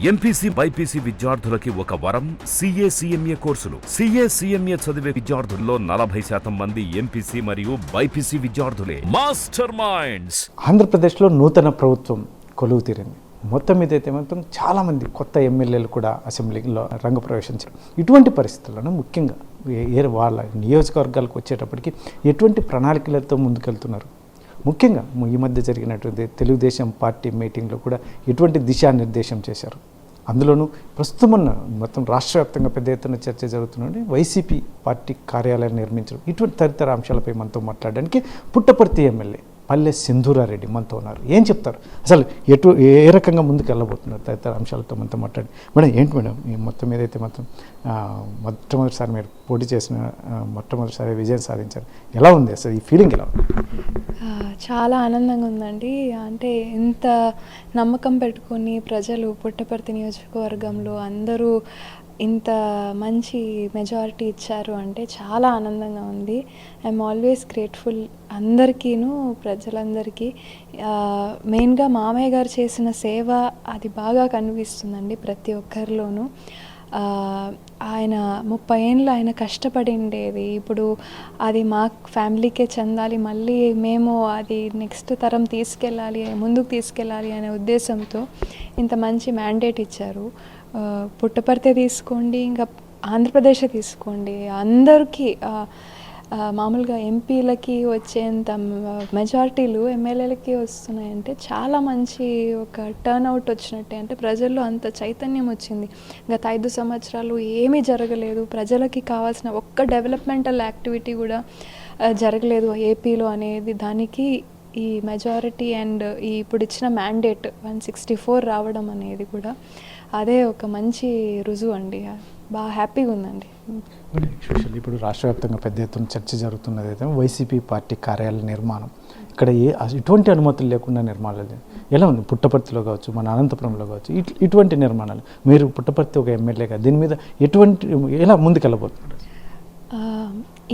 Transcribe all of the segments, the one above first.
MPC BiPC విద్యార్థులకి ఒక వరం CA CMA కోర్సులు. CA CMA చదివే విద్యార్థుల్లో 40% మంది ఎంపీసీ మరియు బైపీసీ విద్యార్థులే. Master minds. ఆంధ్రప్రదేశ్లో నూతన ప్రభుత్వం కొలువు తీరింది. మొత్తం మీద అయితే మాత్రం చాలామంది కొత్త ఎమ్మెల్యేలు కూడా అసెంబ్లీలో రంగప్రవేశించారు. ఇటువంటి పరిస్థితులను ముఖ్యంగా వాళ్ళ నియోజకవర్గాలకు వచ్చేటప్పటికి ఎటువంటి ప్రణాళికలతో ముందుకెళ్తున్నారు? ముఖ్యంగా ఈ మధ్య జరిగినటువంటి తెలుగుదేశం పార్టీ మీటింగ్లో కూడా ఎటువంటి దిశానిర్దేశం చేశారు? అందులోనూ ప్రస్తుతం మొత్తం రాష్ట్ర వ్యాప్తంగా పెద్ద ఎత్తున చర్చ జరుగుతున్నది వైసీపీ పార్టీ కార్యాలయాన్ని నిర్మించడం. ఇటువంటి తదితర అంశాలపై మనతో మాట్లాడడానికి పుట్టపర్తి ఎమ్మెల్యే పల్లె సింధూరారెడ్డి మనతో ఉన్నారు. ఏం చెప్తారు, అసలు ఏ రకంగా ముందుకు వెళ్ళబోతున్నారు తదితర అంశాలతో మనతో మాట్లాడి. మేడం ఏంటి మేడం ఈ మొత్తం ఏదైతే మొట్టమొదటిసారి మీరు పోటీ చేసిన మొట్టమొదటిసారి విజయం సాధించారు, ఎలా ఉంది అసలు ఈ ఫీలింగ్ ఎలా ఉంది? చాలా ఆనందంగా ఉందండి. అంటే ఇంత నమ్మకం పెట్టుకొని ప్రజలు పుట్టపర్తి నియోజకవర్గంలో అందరూ ఇంత మంచి మెజారిటీ ఇచ్చారు అంటే చాలా ఆనందంగా ఉంది. ఐఎమ్ ఆల్వేస్ గ్రేట్ఫుల్ అందరికీను, ప్రజలందరికీ. మెయిన్గా మామయ్య గారు చేసిన సేవ అది బాగా కనిపిస్తుందండి ప్రతి ఒక్కరిలోనూ. ఆయన 30 ఏళ్ళు ఆయన కష్టపడిండేది ఇప్పుడు అది మా ఫ్యామిలీకే చెందాలి, మళ్ళీ మేము అది నెక్స్ట్ తరం తీసుకెళ్ళాలి, ముందుకు తీసుకెళ్ళాలి అనే ఉద్దేశంతో ఇంత మంచి మ్యాండేట్ ఇచ్చారు. పుట్టపర్తి తీసుకోండి, ఇంకా ఆంధ్రప్రదేశ్ తీసుకోండి, అందరికీ మామూలుగా ఎంపీలకి వచ్చేంత మెజారిటీలు ఎమ్మెల్యేలకి వస్తున్నాయంటే చాలా మంచి ఒక టర్న్ అవుట్ వచ్చినట్టే. అంటే ప్రజల్లో అంత చైతన్యం వచ్చింది. గత 5 సంవత్సరాలు ఏమీ జరగలేదు, ప్రజలకి కావాల్సిన ఒక్క డెవలప్మెంటల్ యాక్టివిటీ కూడా జరగలేదు ఏపీలో అనేది దానికి ఈ మెజారిటీ అండ్ ఇప్పుడు ఇచ్చిన మ్యాండేట్ 164 రావడం అనేది కూడా అదే ఒక మంచి రుజువు అండి. బాగా హ్యాపీగా ఉందండి. ఎస్పెషల్లీ ఇప్పుడు రాష్ట్ర వ్యాప్తంగా పెద్ద ఎత్తున చర్చ జరుగుతున్నది అయితే వైసీపీ పార్టీ కార్యాలయ నిర్మాణం. ఇక్కడ ఎటువంటి అనుమతులు లేకుండా నిర్మాణాలు ఎలా ఉంది? పుట్టపర్తిలో కావచ్చు, మన అనంతపురంలో కావచ్చు, ఇటువంటి నిర్మాణాలు మీరు పుట్టపర్తి ఒక ఎమ్మెల్యేగా దీని మీద ఎలా ముందుకెళ్ళబోతున్నారు?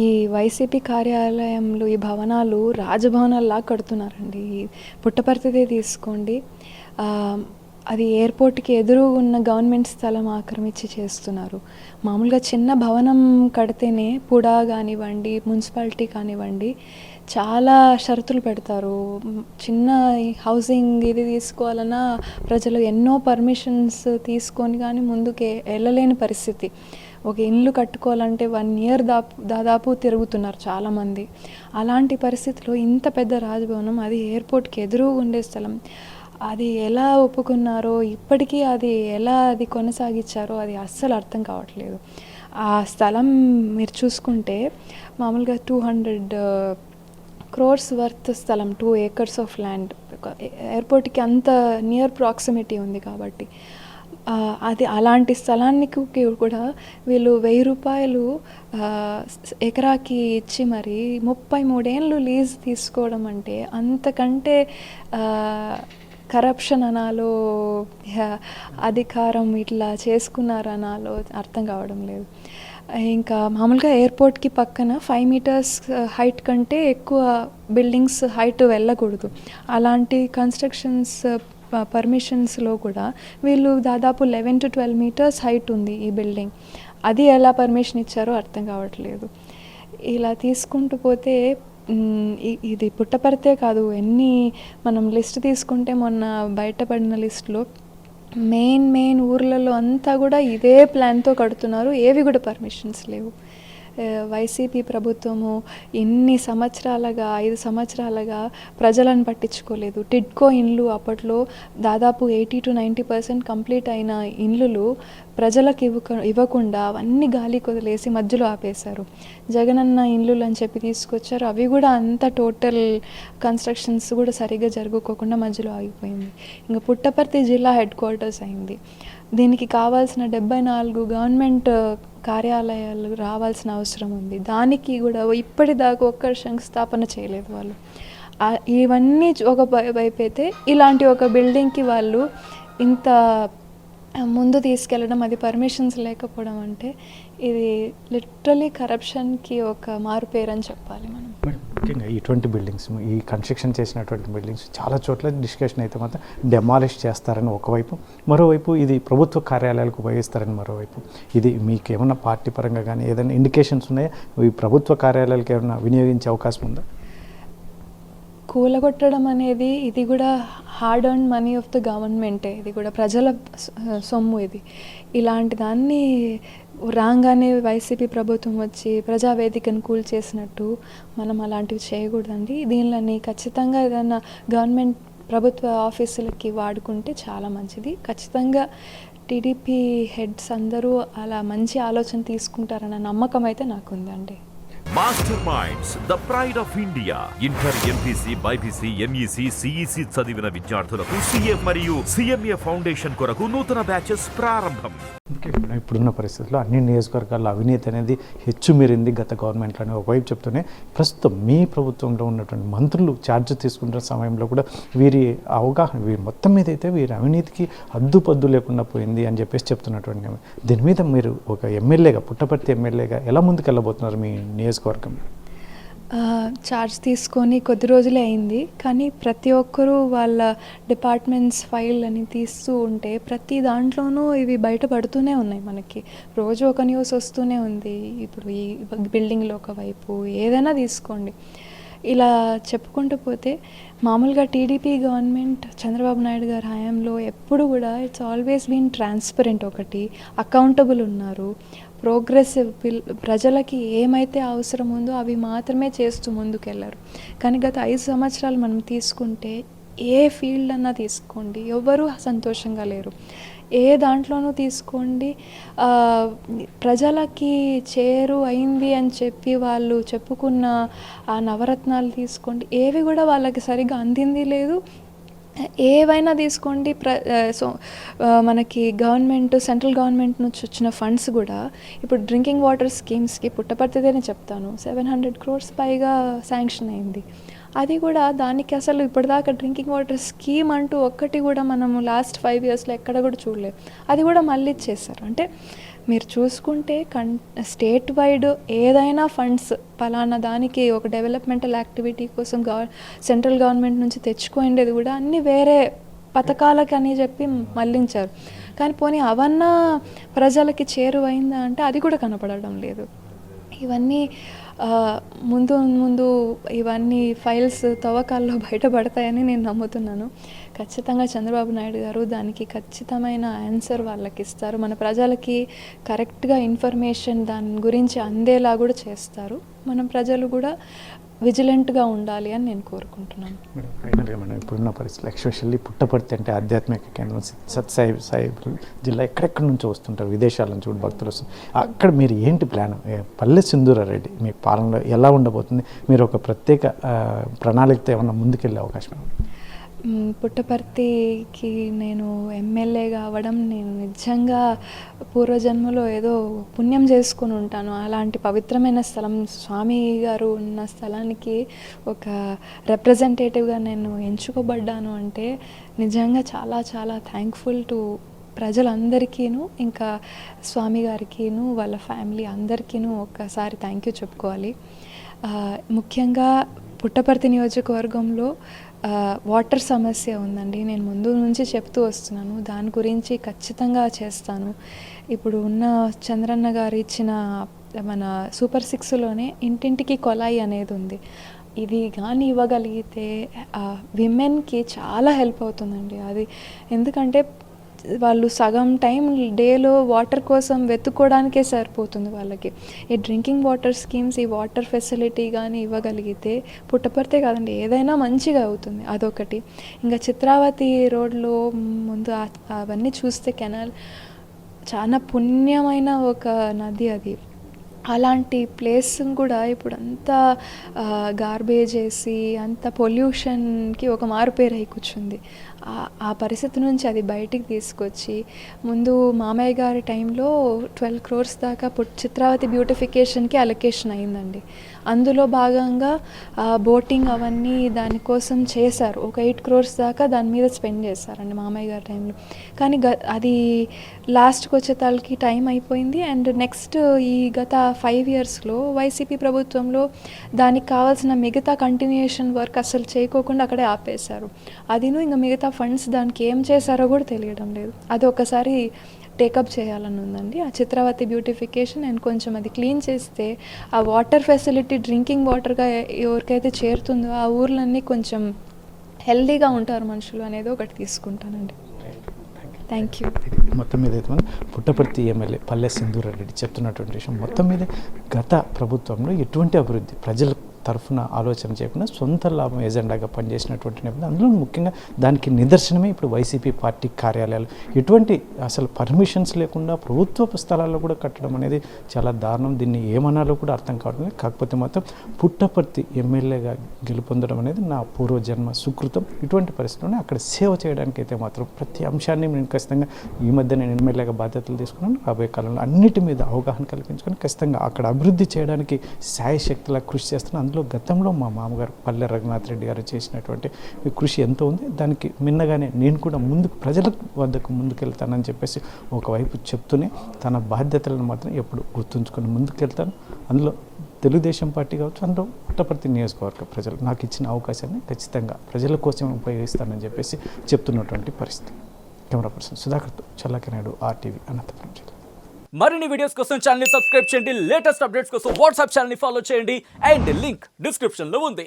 ఈ వైసీపీ కార్యాలయంలో ఈ భవనాలు రాజభవనాల్లా కడుతున్నారండి. పుట్టపర్తిదే తీసుకోండి, అది ఎయిర్పోర్ట్కి ఎదురు ఉన్న గవర్నమెంట్ స్థలం ఆక్రమించి చేస్తున్నారు. మామూలుగా చిన్న భవనం కడితేనే పుడా కానివ్వండి, మున్సిపాలిటీ కానివ్వండి, చాలా షరతులు పెడతారు. చిన్న హౌసింగ్ ఇది తీసుకోవాలన్నా ప్రజలు ఎన్నో పర్మిషన్స్ తీసుకొని కానీ ముందుకు వెళ్ళలేని పరిస్థితి. ఒక ఇల్లు కట్టుకోవాలంటే 1 ఇయర్ దాదాపు తిరుగుతున్నారు చాలామంది. అలాంటి పరిస్థితిలో ఇంత పెద్ద రాజభవనం, అది ఎయిర్పోర్ట్కి ఎదురు ఉండే స్థలం, అది ఎలా ఒప్పుకున్నారో ఇప్పటికీ అది ఎలా అది కొనసాగించారో అది అస్సలు అర్థం కావట్లేదు. ఆ స్థలం మీరు చూసుకుంటే మామూలుగా 200 crores వర్త్ స్థలం, 2 acres ఆఫ్ ల్యాండ్. ఎయిర్పోర్ట్కి అంత నియర్ ప్రాక్సిమిటీ ఉంది కాబట్టి అది అలాంటి స్థలానికి కూడా వీళ్ళు 1000 రూపాయలు ఎకరాకి ఇచ్చి మరి 33 ఏళ్ళు లీజ్ తీసుకోవడం అంటే అంతకంటే కరప్షన్ అనాలో అధికారం ఇట్లా చేసుకున్నారు అనాలో అర్థం కావడం లేదు. ఇంకా మామూలుగా ఎయిర్పోర్ట్కి పక్కన 5 meters హైట్ కంటే ఎక్కువ బిల్డింగ్స్ హైట్ వెళ్ళకూడదు. అలాంటి కన్స్ట్రక్షన్స్ పర్మిషన్స్లో కూడా వీళ్ళు దాదాపు 11 to 12 meters హైట్ ఉంది ఈ బిల్డింగ్. అది ఎలా పర్మిషన్ ఇచ్చారో అర్థం కావట్లేదు. ఇలా తీసుకుంటూ పోతే ఇది పుట్టపర్తే కాదు, మనం లిస్ట్ తీసుకుంటే మొన్న బయటపడిన లిస్టులో మెయిన్ ఊర్లలో అంతా కూడా ఇదే ప్లాన్తో కడుతున్నారు. ఏవి కూడా పర్మిషన్స్ లేవు. వైసీపీ ప్రభుత్వము ఇన్ని సంవత్సరాలుగా 5 సంవత్సరాలుగా ప్రజలను పట్టించుకోలేదు. టిడ్కో ఇండ్లు అప్పట్లో దాదాపు 80 to 90% కంప్లీట్ అయిన ఇండ్లు ప్రజలకు ఇవ్వకుండా అవన్నీ గాలి కొదిలేసి మధ్యలో ఆపేశారు. జగనన్న ఇండ్లు అని చెప్పి తీసుకొచ్చారు, అవి కూడా అంత టోటల్ కన్స్ట్రక్షన్స్ కూడా సరిగ్గా జరుగుకోకుండా మధ్యలో ఆగిపోయింది. ఇంకా పుట్టపర్తి జిల్లా హెడ్ క్వార్టర్స్ అయింది. దీనికి కావాల్సిన 74 గవర్నమెంట్ కార్యాలయాలు రావాల్సిన అవసరం ఉంది. దానికి కూడా ఇప్పటిదాకా ఒక్క శంకుస్థాపన చేయలేదు వాళ్ళు. ఇవన్నీ ఒక వైపు అయితే ఇలాంటి ఒక బిల్డింగ్కి వాళ్ళు ఇంత ముందు తీసుకెళ్ళడం, అది పర్మిషన్స్ లేకపోవడం అంటే ఇది లిటరలీ కరప్షన్కి ఒక మారు పేరని చెప్పాలి మనం. ముఖ్యంగా ఇటువంటి బిల్డింగ్స్, ఈ కన్స్ట్రక్షన్ చేసినటువంటి బిల్డింగ్స్ చాలా చోట్ల డిస్కషన్ అయితే మాత్రం డెమాలిష్ చేస్తారని ఒకవైపు, మరోవైపు ఇది ప్రభుత్వ కార్యాలయాలకు ఉపయోగిస్తారని మరోవైపు. ఇది మీకు ఏమన్నా పార్టీ పరంగా కానీ ఏదైనా ఇండికేషన్స్ ఉన్నాయా ఈ ప్రభుత్వ కార్యాలయాలకు ఏమైనా వినియోగించే అవకాశం ఉందా? కూలగొట్టడం అనేది ఇది కూడా hard earn money of the గవర్నమెంటే, ఇది కూడా ప్రజల సొమ్ము. ఇది ఇలాంటి దాన్ని రాగానే వైసీపీ ప్రభుత్వం వచ్చి ప్రజావేదికను కూల్చేసినట్టు మనం అలాంటివి చేయకూడదండి. దీనిని ఖచ్చితంగా ఏదైనా గవర్నమెంట్ ప్రభుత్వ ఆఫీసులకి వాడుకుంటే చాలా మంచిది. ఖచ్చితంగా టీడీపీ హెడ్స్ అందరూ అలా మంచి ఆలోచన తీసుకుంటారన్న నమ్మకం అయితే నాకు ఉందండి. Master minds, the pride of India. Inter, MPC, BiPC, MEC, CEC చదివిన విద్యార్థులకు సిఏ మరియు సిఎంఏ ఫౌండేషన్ కొరకు నూతన బ్యాచెస్ ప్రారంభం. ఇప్పుడున్న పరిస్థితుల్లో అన్ని నియోజకవర్గాల్లో అవినీతి అనేది హెచ్చుమీరింది గత గవర్నమెంట్లోనే ఒకవైపు చెప్తూనే, ప్రస్తుతం మీ ప్రభుత్వంలో ఉన్నటువంటి మంత్రులు ఛార్జ్ తీసుకుంటున్న సమయంలో కూడా వీరి అవగాహన, వీరి మొత్తం మీద అయితే వీరి అవినీతికి హద్దుపద్దు లేకుండా పోయింది అని చెప్పేసి చెప్తున్నటువంటి దీని మీద మీరు ఒక ఎమ్మెల్యేగా, పుట్టపర్తి ఎమ్మెల్యేగా ఎలా ముందుకెళ్ళబోతున్నారు మీ నియోజకవర్గం? ఛార్జ్ తీసుకొని కొద్ది రోజులే అయింది, కానీ ప్రతి ఒక్కరూ వాళ్ళ డిపార్ట్మెంట్స్ ఫైల్ అని తీస్తూ ఉంటే ప్రతి దాంట్లోనూ ఇవి బయటపడుతూనే ఉన్నాయి. మనకి రోజు ఒక న్యూస్ వస్తూనే ఉంది. ఇప్పుడు ఈ బిల్డింగ్లో ఒకవైపు ఏదైనా తీసుకోండి, ఇలా చెప్పుకుంటూ పోతే మామూలుగా టీడీపీ గవర్నమెంట్ చంద్రబాబు నాయుడు గారి హయాంలో ఎప్పుడు కూడా ఇట్స్ ఆల్వేస్ బీన్ ట్రాన్స్పరెంట్. ఒకటి అకౌంటబుల్ ఉన్నారు, ప్రోగ్రెసివ్, ప్రజలకి ఏమైతే అవసరం ఉందో అవి మాత్రమే చేస్తూ ముందుకెళ్ళారు. కానీ గత 5 సంవత్సరాలు మనం తీసుకుంటే ఏ ఫీల్డ్ అన్నా తీసుకోండి, ఎవరూ సంతోషంగా లేరు. ఏ దాంట్లోనూ తీసుకోండి, ప్రజలకి చేరు అయింది అని చెప్పి వాళ్ళు చెప్పుకున్న ఆ నవరత్నాలు తీసుకోండి, ఏవి కూడా వాళ్ళకి సరిగ్గా అందింది లేదు. ఏవైనా తీసుకోండి, మనకి గవర్నమెంట్, సెంట్రల్ గవర్నమెంట్ నుంచి వచ్చిన ఫండ్స్ కూడా ఇప్పుడు డ్రింకింగ్ వాటర్ స్కీమ్స్కి పుట్టపర్తిదేనే చెప్తాను 700 crores పైగా శాంక్షన్ అయింది. అది కూడా దానికి అసలు ఇప్పటిదాకా డ్రింకింగ్ వాటర్ స్కీమ్ అంటూ ఒక్కటి కూడా మనము లాస్ట్ 5 yearsలో ఎక్కడ కూడా చూడలేదు. అది కూడా మళ్ళీ ఇచ్చేసారు. అంటే మీరు చూసుకుంటే స్టేట్ వైడ్ ఏదైనా ఫండ్స్ పలానా దానికి ఒక డెవలప్మెంటల్ యాక్టివిటీ కోసం సెంట్రల్ గవర్నమెంట్ నుంచి తెచ్చుకోండేది కూడా అన్నీ వేరే పథకాలకి అని చెప్పి మళ్ళించారు. కానీ పోనీ అవన్నా ప్రజలకి చేరువైందా అంటే అది కూడా కనపడడం లేదు. ఇవన్నీ ముందు ముందు ఇవన్నీ ఫైల్స్ తవ్వకాల్లో బయటపడతాయని నేను నమ్ముతున్నాను. ఖచ్చితంగా చంద్రబాబు నాయుడు గారు దానికి ఖచ్చితమైన ఆన్సర్ వాళ్ళకి ఇస్తారు. మన ప్రజలకి కరెక్ట్గా ఇన్ఫర్మేషన్ దాని గురించి అందేలా కూడా చేస్తారు. మనం ప్రజలు కూడా విజిలెంట్గా ఉండాలి అని నేను కోరుకుంటున్నాను. ఫైనల్గా మనం ఇప్పుడున్న పరిస్థితులు, ఎస్పెషల్లీ పుట్టపర్తి అంటే ఆధ్యాత్మిక కేంద్రం, సత్సాయి జిల్లా ఎక్కడెక్కడి నుంచో వస్తుంటారు, విదేశాల నుంచి కూడా భక్తులు వస్తుంది. అక్కడ మీరు ఏంటి ప్లాన్? పల్లె సింధూరారెడ్డి మీ పాలనలో ఎలా ఉండబోతుంది? మీరు ఒక ప్రత్యేక ప్రణాళికతో ఏమన్నా ముందుకెళ్ళే అవకాశం? పుట్టపర్తికి నేను ఎమ్మెల్యేగా అవ్వడం నేను నిజంగా పూర్వజన్మలో ఏదో పుణ్యం చేసుకుని ఉంటాను. అలాంటి పవిత్రమైన స్థలం, స్వామి గారు ఉన్న స్థలానికి ఒక రిప్రజెంటేటివ్గా నేను ఎంచుకోబడ్డాను అంటే నిజంగా చాలా చాలా థ్యాంక్ఫుల్ టు ప్రజలందరికీను, ఇంకా స్వామి గారికిను వాళ్ళ ఫ్యామిలీ అందరికీను ఒక్కసారి థ్యాంక్ యూ చెప్పుకోవాలి. ముఖ్యంగా పుట్టపర్తి నియోజకవర్గంలో వాటర్ సమస్య ఉందండి. నేను ముందు నుంచి చెప్తూ వస్తున్నాను, దాని గురించి ఖచ్చితంగా చేస్తాను. ఇప్పుడు ఉన్న చంద్రన్న గారు ఇచ్చిన మన సూపర్ 6లోనే ఇంటింటికి కొలాయి అనేది ఉంది. ఇది కానీ ఇవ్వగలిగితే విమెన్కి చాలా హెల్ప్ అవుతుందండి. అది ఎందుకంటే వాళ్ళు సగం టైం డేలో వాటర్ కోసం వెతుక్కోవడానికే సరిపోతుంది వాళ్ళకి. ఈ డ్రింకింగ్ వాటర్ స్కీమ్స్, ఈ వాటర్ ఫెసిలిటీ కానీ ఇవ్వగలిగితే పుట్టపర్తే కాదండి ఏదైనా మంచిగా అవుతుంది. అదొకటి. ఇంకా చిత్రావతి రోడ్లో ముందు అవన్నీ చూస్తే కెనాల్ చాలా పుణ్యమైన ఒక నది అది. అలాంటి ప్లేస్ కూడా ఇప్పుడు అంతా గార్బేజ్ వేసి అంత పొల్యూషన్కి ఒక మారుపేరు అయి కూర్చుంది. ఆ పరిస్థితి నుంచి అది బయటికి తీసుకొచ్చి ముందు మామయ్య గారి టైంలో 12 crores దాకా చిత్రావతి బ్యూటిఫికేషన్కి అలొకేషన్ అయిందండి. అందులో భాగంగా బోటింగ్ అవన్నీ దానికోసం చేశారు. ఒక 8 crores దాకా దాని మీద స్పెండ్ చేశారండి మామయ్య గారి టైంలో. కానీ అది లాస్ట్కి వచ్చేతాళ్ళకి టైం అయిపోయింది. అండ్ నెక్స్ట్ ఈ గత 5 yearsలో వైసీపీ ప్రభుత్వంలో దానికి కావాల్సిన మిగతా కంటిన్యూయేషన్ వర్క్ అసలు చేయకోకుండా అక్కడే ఆపేశారు. అదిను ఇంకా మిగతా ఫండ్స్ దానికి ఏం చేశారో కూడా తెలియడం లేదు. అది ఒకసారి టేకప్ చేయాలని ఉందండి. ఆ చిత్రావతి బ్యూటిఫికేషన్ అండ్ కొంచెం అది క్లీన్ చేస్తే ఆ వాటర్ ఫెసిలిటీ డ్రింకింగ్ వాటర్గా ఎవరికైతే చేరుతుందో ఆ ఊర్లన్నీ కొంచెం హెల్దీగా ఉంటారు మనుషులు అనేది ఒకటి తీసుకుంటానండి. Thank you. మొత్తం మీద అయితే మనం పుట్టపర్తి ఎమ్మెల్యే పల్లె సింధూరారెడ్డి చెప్తున్నటువంటి విషయం మొత్తం మీద గత ప్రభుత్వంలో ఎటువంటి అభివృద్ధి ప్రజల తరఫున ఆలోచన చేయకుండా సొంత లాభం ఎజెండాగా పనిచేసినటువంటి నేపథ్యం, అందులో ముఖ్యంగా దానికి నిదర్శనమే ఇప్పుడు వైసీపీ పార్టీ కార్యాలయాలు ఎటువంటి అసలు పర్మిషన్స్ లేకుండా ప్రభుత్వ స్థలాల్లో కూడా కట్టడం అనేది చాలా దారుణం. దీన్ని ఏమనాలో కూడా అర్థం కావడం లేదు. కాకపోతే మాత్రం పుట్టపర్తి ఎమ్మెల్యేగా గెలుపొందడం అనేది నా పూర్వజన్మ సుకృతం. ఇటువంటి పరిస్థితుల్లో అక్కడ సేవ చేయడానికి అయితే మాత్రం ప్రతి అంశాన్ని నేను ఖచ్చితంగా ఈ మధ్య నేను ఎమ్మెల్యేగా బాధ్యతలు తీసుకున్నాను. రాబోయే కాలంలో అన్నిటి మీద అవగాహన కల్పించుకొని ఖచ్చితంగా అక్కడ అభివృద్ధి చేయడానికి శాయశక్తిలా కృషి చేస్తున్నాను. అందులో గతంలో మా మామగారు పల్లె రఘునాథ్ రెడ్డి గారు చేసినటువంటి కృషి ఎంతో ఉంది. దానికి మిన్నగానే నేను కూడా ప్రజల వద్దకు ముందుకెళ్తానని చెప్పేసి ఒకవైపు చెప్తూనే తన బాధ్యతలను మాత్రం ఎప్పుడు గుర్తుంచుకొని ముందుకెళ్తాను. అందులో తెలుగుదేశం పార్టీ కావచ్చు, అందులో పుట్టపర్తి నియోజకవర్గ ప్రజలు నాకు ఇచ్చిన అవకాశాన్ని ఖచ్చితంగా ప్రజల కోసం ఉపయోగిస్తానని చెప్పేసి చెప్తున్నటువంటి పరిస్థితి. కెమెరా పర్సన్ సుధాకర్తో చల్లాకి నాయుడు, RTV, అనంతపురం జిల్లా. మరిన్ని వీడియోస్ కోసం ఛానల్ ని సబ్స్క్రైబ్ చేయండి. లేటెస్ట్ అప్డేట్స్ కోసం వాట్సాప్ ఛానల్ ని ఫాలో చేయండి. అండ్ లింక్ డిస్క్రిప్షన్ లో ఉంది.